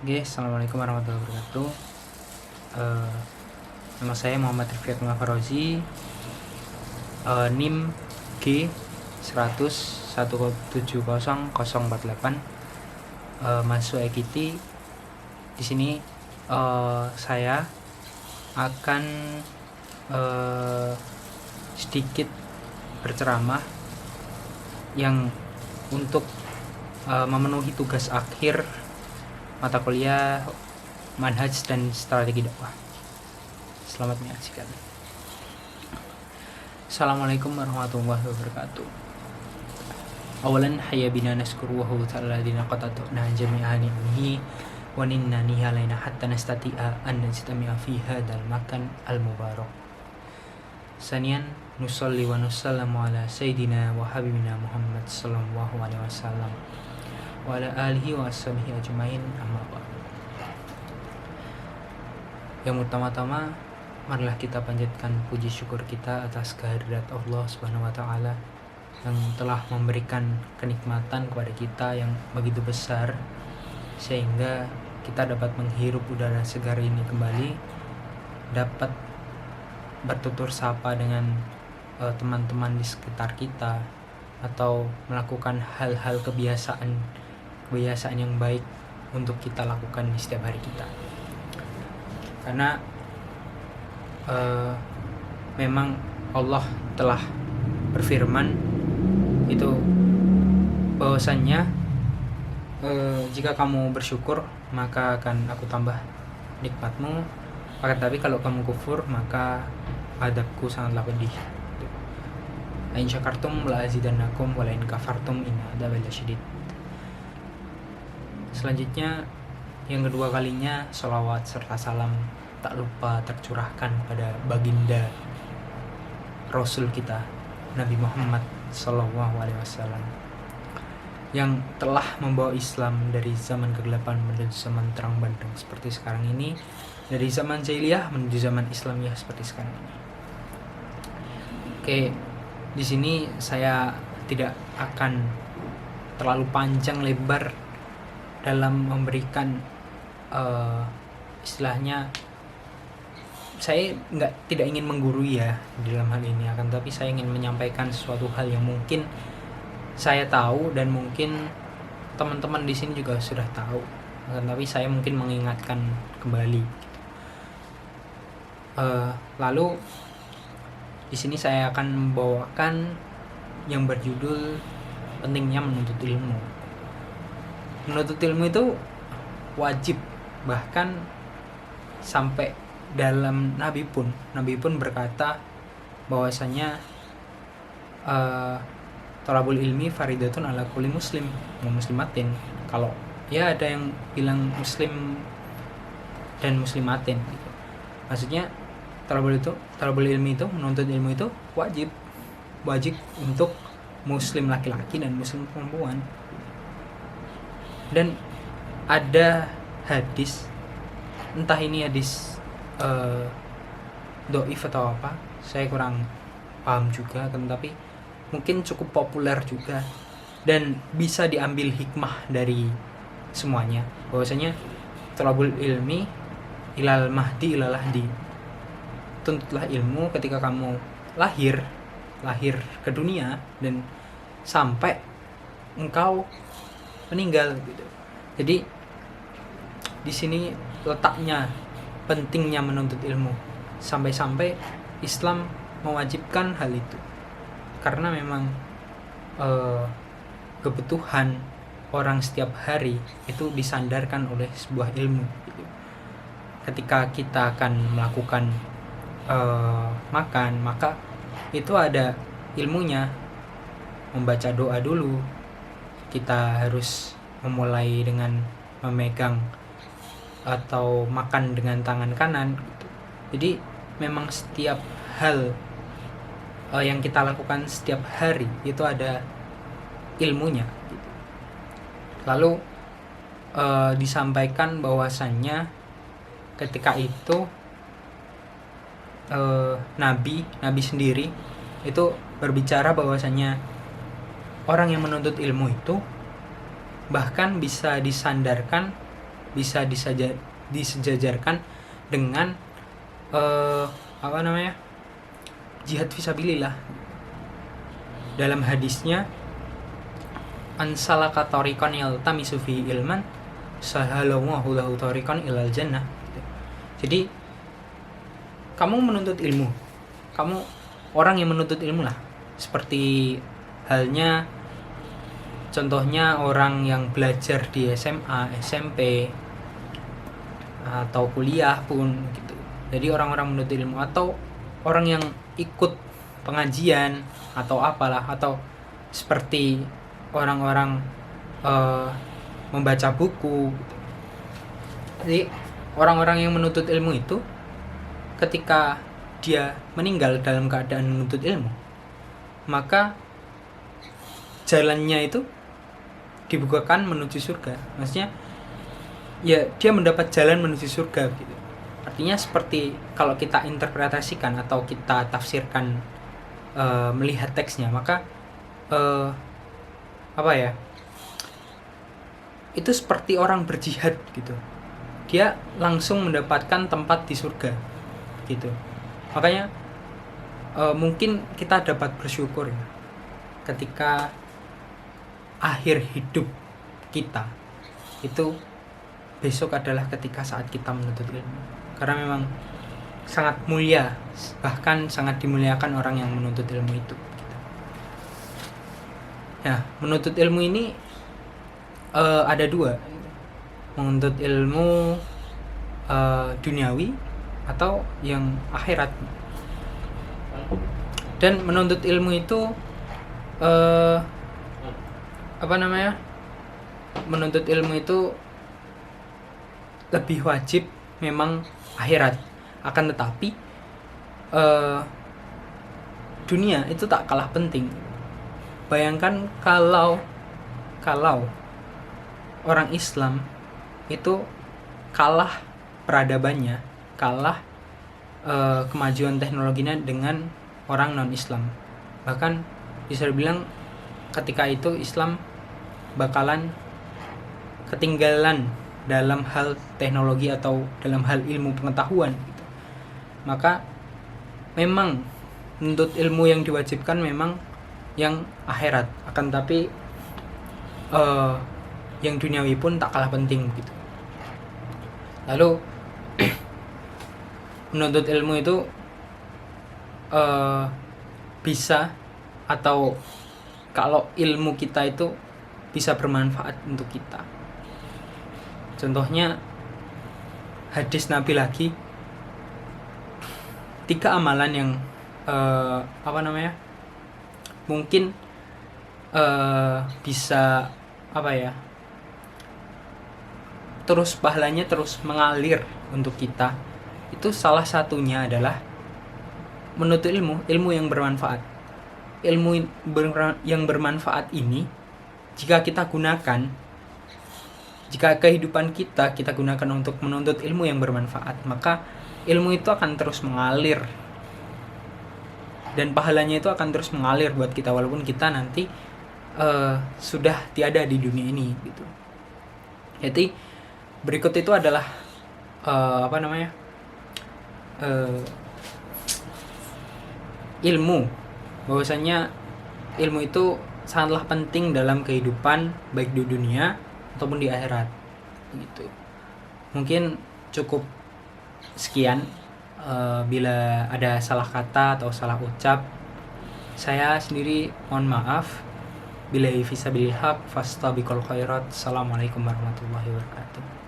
Oke, assalamualaikum warahmatullahi wabarakatuh. Eh, Nama saya Muhammad Rifat Farozi, NIM G 100170048, mahasiswa EKITI. Di sini saya akan sedikit berceramah yang untuk memenuhi tugas akhir mata kuliah manhaj dan strategi dakwah. Selamat menyaksikan. Assalamualaikum warahmatullahi wabarakatuh. Awalan hayya bina naskuruhu ta'ala dina qatatuna jami'a ni'amihi wa ninna nihalaina hatta nastati'a an nastami'a fi hadzal makan al-mubarak. Sanian nusalli wa nusallamu ala sayyidina wa habibina Muhammad sallallahu alaihi wasallam wa ala alihi wa ashabihi ajmain, amma ba'd. Yang pertama-tama, marilah kita panjatkan puji syukur kita atas kehadirat Allah Subhanahu wa taala yang telah memberikan kenikmatan kepada kita yang begitu besar sehingga kita dapat menghirup udara segar ini kembali, dapat bertutur sapa dengan teman-teman di sekitar kita, atau melakukan hal-hal kebiasaan yang baik untuk kita lakukan di setiap hari kita. Karena memang Allah telah berfirman itu bahwasannya jika kamu bersyukur maka akan aku tambah nikmatmu, akan tapi kalau kamu kufur maka adabku sangatlah pedih. In syakartum la azidannakum wa la in kafartum inna adzabi lasyadid. Selanjutnya, yang kedua kalinya, sholawat serta salam tak lupa tercurahkan pada baginda Rasul kita Nabi Muhammad Sallallahu Alaihi Wasallam yang telah membawa Islam dari zaman kegelapan menuju zaman terang benderang seperti sekarang ini, dari zaman jahiliyah menuju zaman Islamiyah seperti sekarang ini. Oke, di sini saya tidak akan terlalu panjang lebar dalam memberikan istilahnya, saya tidak ingin menggurui ya dalam hal ini, akan tapi saya ingin menyampaikan sesuatu hal yang mungkin saya tahu dan mungkin teman-teman di sini juga sudah tahu, akan tapi saya mungkin mengingatkan kembali. Lalu di sini saya akan membawakan yang berjudul pentingnya menuntut ilmu. Menuntut ilmu itu wajib, bahkan sampai dalam Nabi pun berkata bahwasanya thalabul ilmi faridatun ala kulli muslim wa muslimatin. Kalau ya ada yang bilang muslim dan muslimatin gitu. Maksudnya thalabul ilmi itu, menuntut ilmu itu wajib untuk muslim laki-laki dan muslim perempuan. Dan ada hadis, entah ini hadis doif atau apa, saya kurang paham juga, tapi mungkin cukup populer juga dan bisa diambil hikmah dari semuanya, bahwasanya thalabul ilmi ilal mahdi ilal lahdi, tuntutlah ilmu ketika kamu lahir ke dunia dan sampai engkau meninggal gitu. Jadi di sini letaknya pentingnya menuntut ilmu, sampai-sampai Islam mewajibkan hal itu, karena memang kebutuhan orang setiap hari itu disandarkan oleh sebuah ilmu gitu. Ketika kita akan melakukan makan, maka itu ada ilmunya. Membaca doa dulu, kita harus memulai dengan memegang atau makan dengan tangan kanan gitu. Jadi memang setiap hal yang kita lakukan setiap hari itu ada ilmunya gitu. Lalu disampaikan bahwasannya ketika itu Nabi sendiri itu berbicara bahwasannya orang yang menuntut ilmu itu bahkan bisa disandarkan bisa disejajarkan dengan jihad fisabilillah. Dalam hadisnya, ansalaka tariqan yaltamisu fi ilman sahalallahu lahu tariqan ilal jannah. Jadi kamu menuntut ilmu, kamu orang yang menuntut ilmu lah, seperti halnya contohnya orang yang belajar di SMA, SMP atau kuliah pun gitu. Jadi orang-orang menuntut ilmu, atau orang yang ikut pengajian atau apalah, atau seperti orang-orang membaca buku gitu. Jadi orang-orang yang menuntut ilmu itu ketika dia meninggal dalam keadaan menuntut ilmu, maka jalannya itu dibukakan menuju surga. Maksudnya ya dia mendapat jalan menuju surga gitu. Artinya seperti kalau kita interpretasikan atau kita tafsirkan melihat teksnya, maka itu seperti orang berjihad gitu. Dia langsung mendapatkan tempat di surga gitu. Makanya mungkin kita dapat bersyukur ya, ketika akhir hidup kita itu besok adalah ketika saat kita menuntut ilmu, karena memang sangat mulia, bahkan sangat dimuliakan orang yang menuntut ilmu itu gitu. Ya, menuntut ilmu ini ada dua, menuntut ilmu duniawi atau yang akhirat. Dan menuntut ilmu itu menuntut ilmu itu lebih wajib memang akhirat. Akan tetapi dunia itu tak kalah penting. Bayangkan kalau orang Islam itu kalah peradabannya, kalah kemajuan teknologinya dengan orang non-Islam. Bahkan bisa dibilang ketika itu Islam bakalan ketinggalan dalam hal teknologi atau dalam hal ilmu pengetahuan gitu. Maka memang menuntut ilmu yang diwajibkan memang yang akhirat, akan tapi yang duniawi pun tak kalah penting gitu. Lalu menuntut ilmu itu bisa, atau kalau ilmu kita itu bisa bermanfaat untuk kita. Contohnya hadis Nabi lagi, 3 amalan yang mungkin bisa terus pahalanya terus mengalir untuk kita. Itu salah satunya adalah menuntut ilmu yang bermanfaat. Ilmu yang bermanfaat ini jika kehidupan kita gunakan untuk menuntut ilmu yang bermanfaat, maka ilmu itu akan terus mengalir dan pahalanya itu akan terus mengalir buat kita walaupun kita nanti sudah tiada di dunia ini gitu. Jadi berikut itu adalah ilmu, bahwasanya ilmu itu sangatlah penting dalam kehidupan baik di dunia ataupun di akhirat gitu. Mungkin cukup sekian. Bila ada salah kata atau salah ucap, saya sendiri mohon maaf. Billahi fisabilil haq fastabiqul khairat. Assalamualaikum warahmatullahi wabarakatuh.